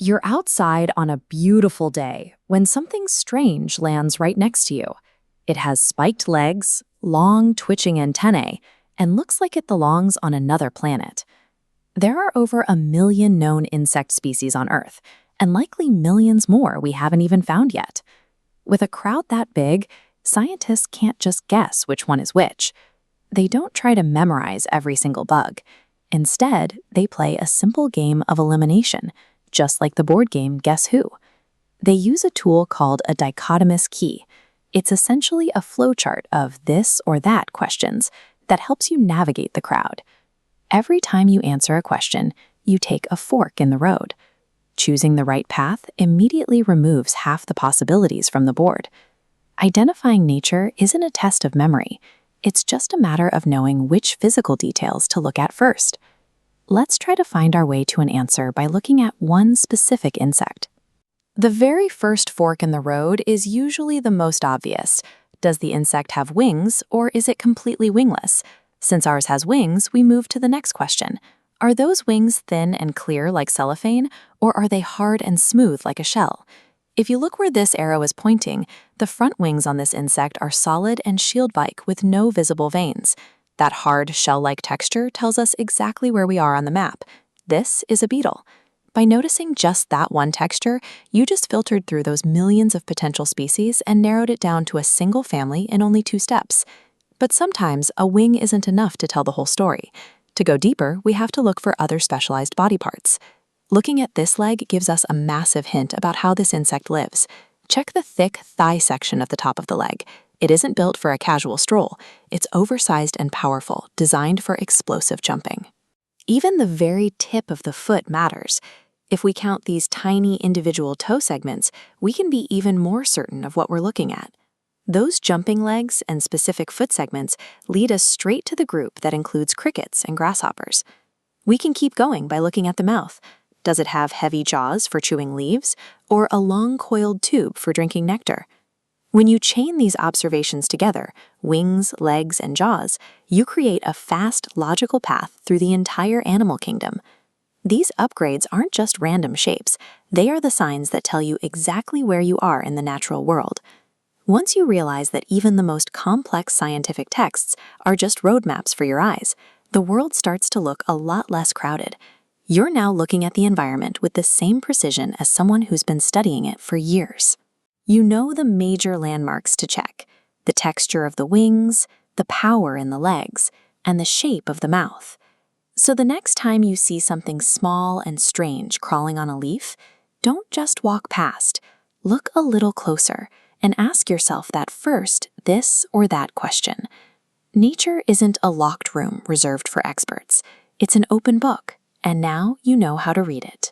You're outside on a beautiful day when something strange lands right next to you. It has spiked legs, long twitching antennae, and looks like it belongs on another planet. There are over 1 million known insect species on Earth, and likely millions more we haven't even found yet. With a crowd that big, scientists can't just guess which one is which. They don't try to memorize every single bug. Instead, they play a simple game of elimination, just like the board game Guess Who. They use a tool called a dichotomous key. It's essentially a flowchart of this or that questions that helps you navigate the crowd. Every time you answer a question, you take a fork in the road. Choosing the right path immediately removes half the possibilities from the board. Identifying nature isn't a test of memory. It's just a matter of knowing which physical details to look at first. Let's try to find our way to an answer by looking at one specific insect. The very first fork in the road is usually the most obvious. Does the insect have wings, or is it completely wingless? Since ours has wings, we move to the next question. Are those wings thin and clear like cellophane, or are they hard and smooth like a shell? If you look where this arrow is pointing, the front wings on this insect are solid and shield-like with no visible veins. That hard, shell-like texture tells us exactly where we are on the map. This is a beetle. By noticing just that one texture, you just filtered through those millions of potential species and narrowed it down to a single family in only 2 steps. But sometimes a wing isn't enough to tell the whole story. To go deeper, we have to look for other specialized body parts. Looking at this leg gives us a massive hint about how this insect lives. Check the thick thigh section at the top of the leg. It isn't built for a casual stroll. It's oversized and powerful, designed for explosive jumping. Even the very tip of the foot matters. If we count these tiny individual toe segments, we can be even more certain of what we're looking at. Those jumping legs and specific foot segments lead us straight to the group that includes crickets and grasshoppers. We can keep going by looking at the mouth. Does it have heavy jaws for chewing leaves, or a long coiled tube for drinking nectar? When you chain these observations together, wings, legs, and jaws, you create a fast, logical path through the entire animal kingdom. These upgrades aren't just random shapes. They are the signs that tell you exactly where you are in the natural world. Once you realize that even the most complex scientific texts are just roadmaps for your eyes, the world starts to look a lot less crowded. You're now looking at the environment with the same precision as someone who's been studying it for years. You know the major landmarks to check: the texture of the wings, the power in the legs, and the shape of the mouth. So the next time you see something small and strange crawling on a leaf, don't just walk past. Look a little closer and ask yourself that first this or that question. Nature isn't a locked room reserved for experts. It's an open book, and now you know how to read it.